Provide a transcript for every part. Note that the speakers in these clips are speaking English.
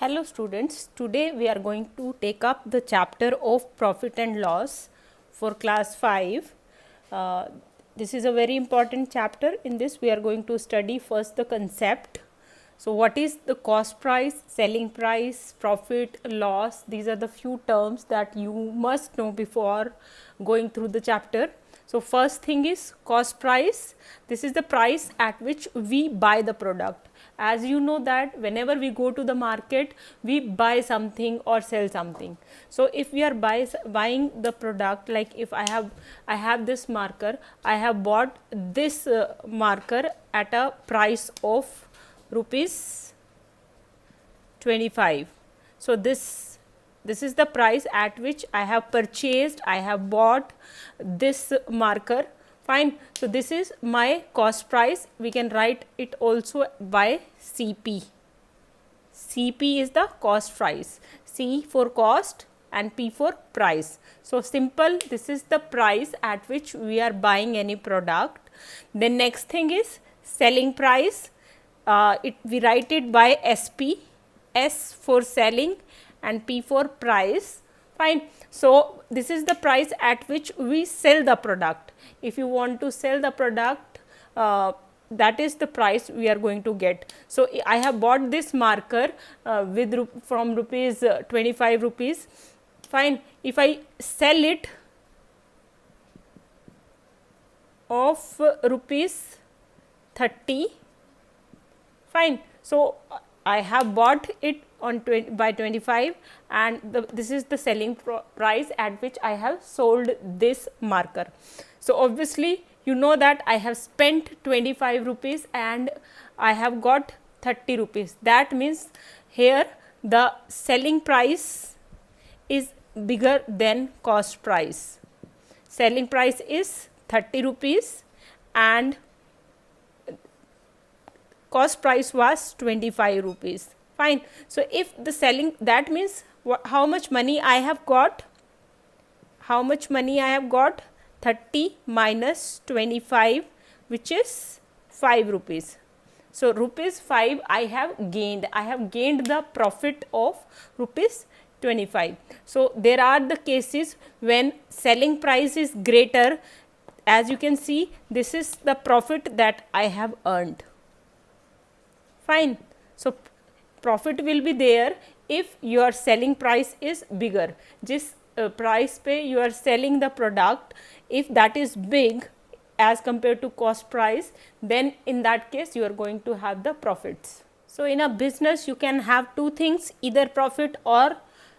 Hello students, today we are going to take up the chapter of profit and loss for class 5. This is a very important chapter. In this we are going to study first the concept. So what is the cost price, selling price, profit, loss? These are the few terms that you must know before going through the chapter. So first thing is cost price. This is the price at which we buy the product. As you know that whenever we go to the market, we buy something or sell something. So if we are buying the product, like if I have this marker, I have bought this marker at a price of rupees 25. So this is the price at which I have purchased, I have bought this marker. Fine. So this is my cost price. We can write it also by CP. CP is the cost price. C for cost and P for price. So simple, this is the price at which we are buying any product. The next thing is selling price. We write it by SP. S for selling and P for price. Fine. So this is the price at which we sell the product. If you want to sell the product, that is the price we are going to get. So I have bought this marker from rupees 25 rupees. Fine. If I sell it of rupees 30, fine. So I have bought it on by 25 and this is the selling price at which I have sold this marker. So obviously you know that I have spent 25 rupees and I have got 30 rupees. That means here the selling price is bigger than cost price. Selling price is 30 rupees and cost price was 25 rupees. Fine. So if the selling, that means how much money I have got? How much money I have got? 30 minus 25, which is 5 rupees. So rupees 5 I have gained. I have gained the profit of rupees 25. So there are the cases when selling price is greater. As you can see, this is the profit that I have earned. Fine. So profit will be there if your selling price is bigger. Just price पे you are selling the product, if that is big as compared to cost price, then in that case you are going to have the profits. So in a business you can have two things, either profit or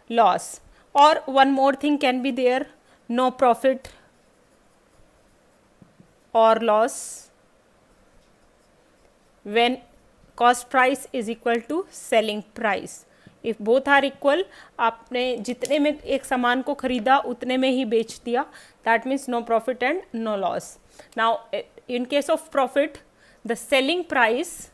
loss, or one more thing can be there, no profit or loss when cost price is equal to selling price. If both are equal, आपने जितने में एक सामान को खरीदा उतने में ही बेच दिया, that means no profit and no loss. Now in case of profit, the selling price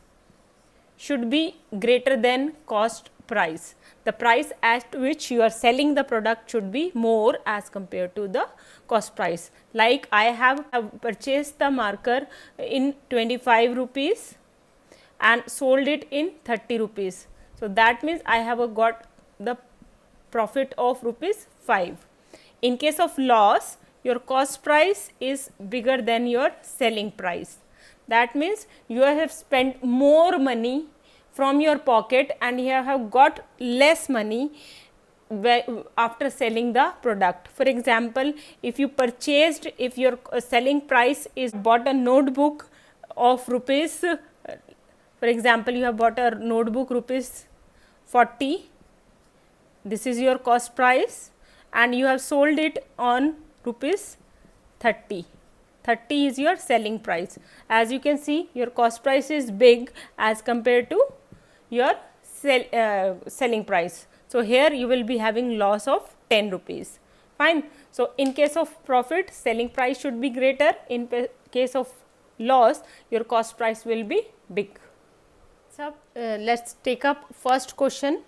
should be greater than cost price. The price at which you are selling the product should be more as compared to the cost price. Like I have purchased the marker in 25 rupees and sold it in 30 rupees. So that means I have got the profit of rupees 5. In case of loss, your cost price is bigger than your selling price. That means you have spent more money from your pocket and you have got less money after selling the product. For example, if your selling price is bought a notebook of rupees, for example, you have bought a notebook rupees 40, this is your cost price, and you have sold it on rupees 30. 30 is your selling price. As you can see, your cost price is big as compared to your selling price. So here you will be having loss of 10 rupees. Fine. So in case of profit, selling price should be greater. In case of loss, your cost price will be big. So let's take up first question.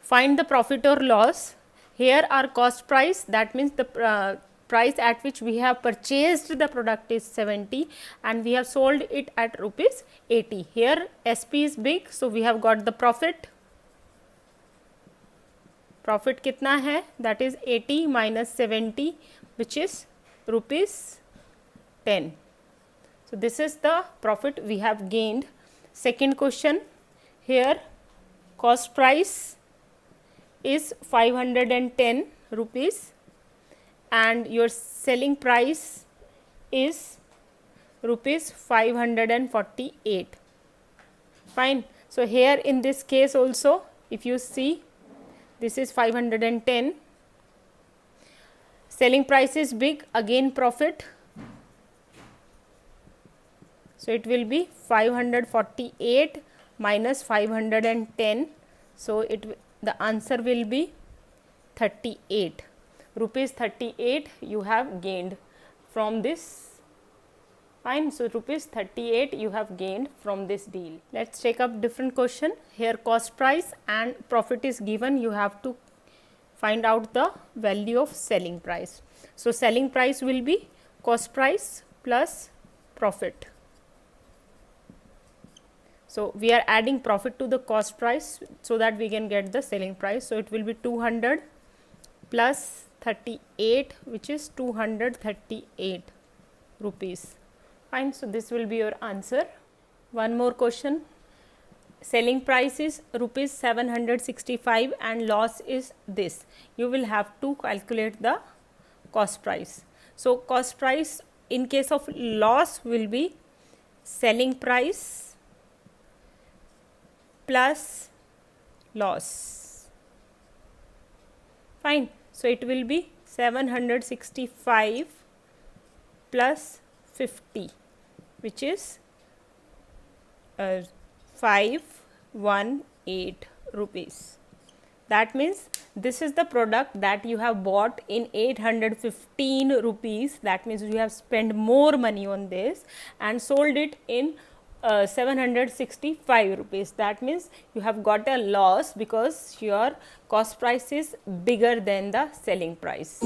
Find the profit or loss. Here our cost price, that means the price at which we have purchased the product is 70 and we have sold it at rupees 80. Here SP is big, so we have got the profit profit कितना है, that is 80 minus 70 which is rupees 10. So this is the profit we have gained. Second question, here cost price is 510 rupees and your selling price is rupees 548. Fine. So here in this case also, if you see, this is 510, selling price is big, again profit, so it will be 548 minus 510, so the answer will be 38 rupees. 38 you have gained from this. Fine. So rupees 38 you have gained from this deal. Let's take up different question. Here cost price and profit is given, you have to find out the value of selling price. So selling price will be cost price plus profit. So we are adding profit to the cost price so that we can get the selling price. So it will be 200 plus 38, which is 238 rupees. Fine. So this will be your answer. One more question. Selling price is rupees 765 and loss is this. You will have to calculate the cost price. So cost price in case of loss will be selling price plus loss. Fine. So it will be 765 plus 50, which is 518 rupees. That means this is the product that you have bought in 815 rupees. That means you have spent more money on this and sold it in 765 rupees. That means you have got a loss because your cost price is bigger than the selling price.